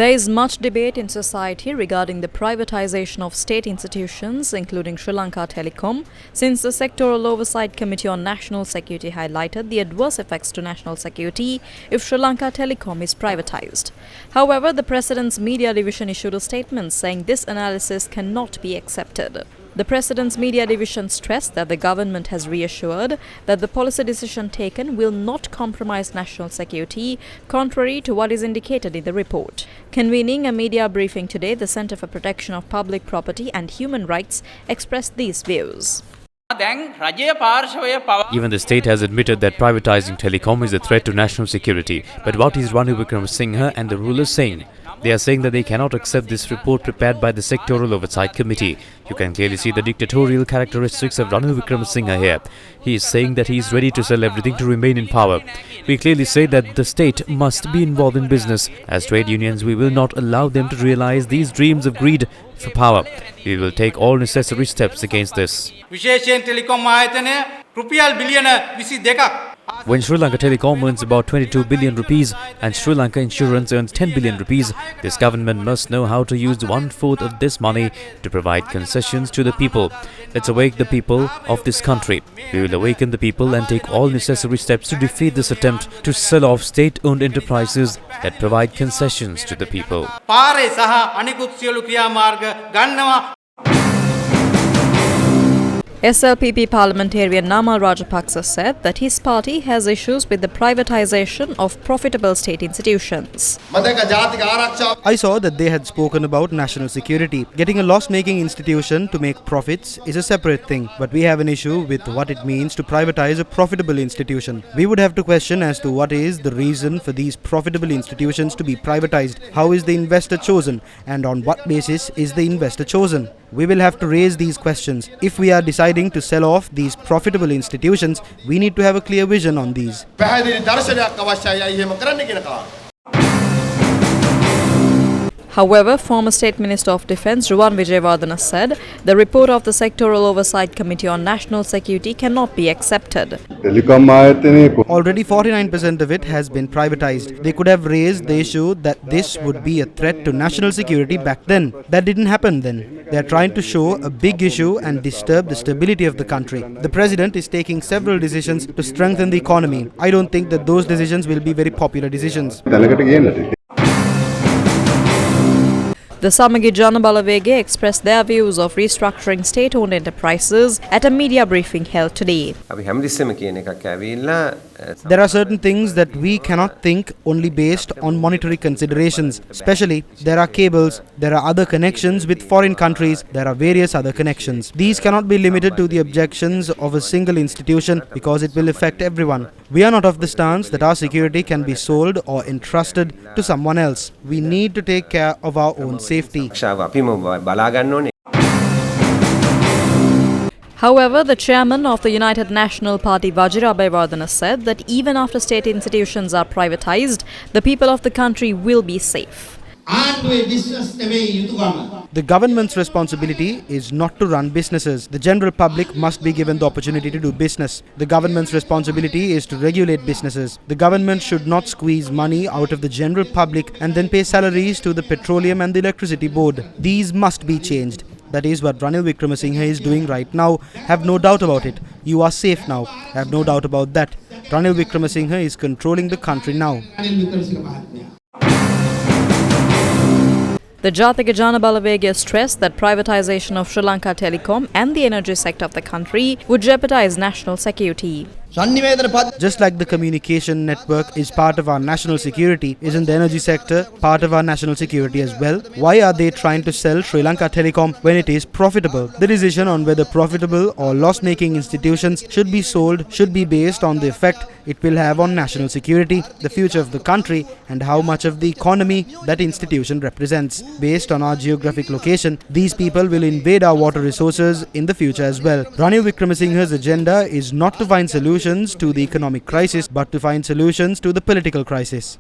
There is much debate in society regarding the privatization of state institutions, including Sri Lanka Telecom, since the Sectoral Oversight Committee on National Security highlighted the adverse effects to national security if Sri Lanka Telecom is privatized. However, the President's media division issued a statement saying this analysis cannot be accepted. The President's media division stressed that the government has reassured that the policy decision taken will not compromise national security, contrary to what is indicated in the report. Convening a media briefing today, the Centre for Protection of Public Property and Human Rights expressed these views. Even the state has admitted that privatizing telecom is a threat to national security. But what is Ranil Wickremesinghe and the rulers saying? They are saying that they cannot accept this report prepared by the Sectoral Oversight Committee. You can clearly see the dictatorial characteristics of Ranil Wickremesinghe here. He is saying that he is ready to sell everything to remain in power. We clearly say that the state must be involved in business. As trade unions, we will not allow them to realize these dreams of greed for power. We will take all necessary steps against this. When Sri Lanka Telecom earns about 22 billion rupees and Sri Lanka Insurance earns 10 billion rupees, this government must know how to use 1/4 of this money to provide concessions to the people. Let's awake the people of this country. We will awaken the people and take all necessary steps to defeat this attempt to sell off state-owned enterprises that provide concessions to the people. SLPP parliamentarian Namal Rajapaksa said that his party has issues with the privatization of profitable state institutions. I saw that they had spoken about national security. Getting a loss-making institution to make profits is a separate thing, but we have an issue with what it means to privatize a profitable institution. We would have to question as to what is the reason for these profitable institutions to be privatized. How is the investor chosen, and on what basis is the investor chosen? We will have to raise these questions. If we are deciding to sell off these profitable institutions, we need to have a clear vision on these. However, former State Minister of Defence Ruwan Wijewardena said the report of the Sectoral Oversight Committee on National Security cannot be accepted. Already 49% of it has been privatized. They could have raised the issue that this would be a threat to national security back then. That didn't happen then. They are trying to show a big issue and disturb the stability of the country. The President is taking several decisions to strengthen the economy. I don't think that those decisions will be very popular decisions. The Samagi Jana Balawege expressed their views of restructuring state-owned enterprises at a media briefing held today. There are certain things that we cannot think only based on monetary considerations. Especially, there are cables, there are other connections with foreign countries, there are various other connections. These cannot be limited to the objections of a single institution because it will affect everyone. We are not of the stance that our security can be sold or entrusted to someone else. We need to take care of our own safety. However, the chairman of the United National Party, Vajira Abeyewardena, said that even after state institutions are privatized, the people of the country will be safe. The government's responsibility is not to run businesses. The general public must be given the opportunity to do business. The government's responsibility is to regulate businesses. The government should not squeeze money out of the general public and then pay salaries to the Petroleum and the Electricity Board. These must be changed. That is what Ranil Wickremesinghe is doing right now. Have no doubt about it. You are safe now. Have no doubt about that. Ranil Wickremesinghe is controlling the country now. The Jatika Jana Balawege stressed that privatization of Sri Lanka Telecom and the energy sector of the country would jeopardize national security. Just like the communication network is part of our national security, isn't the energy sector part of our national security as well? Why are they trying to sell Sri Lanka Telecom when it is profitable? The decision on whether profitable or loss-making institutions should be sold should be based on the effect it will have on national security, the future of the country, and how much of the economy that institution represents. Based on our geographic location, these people will invade our water resources in the future as well. Ranil Wickremesinghe's agenda is not to find solutions to the economic crisis, but to find solutions to the political crisis.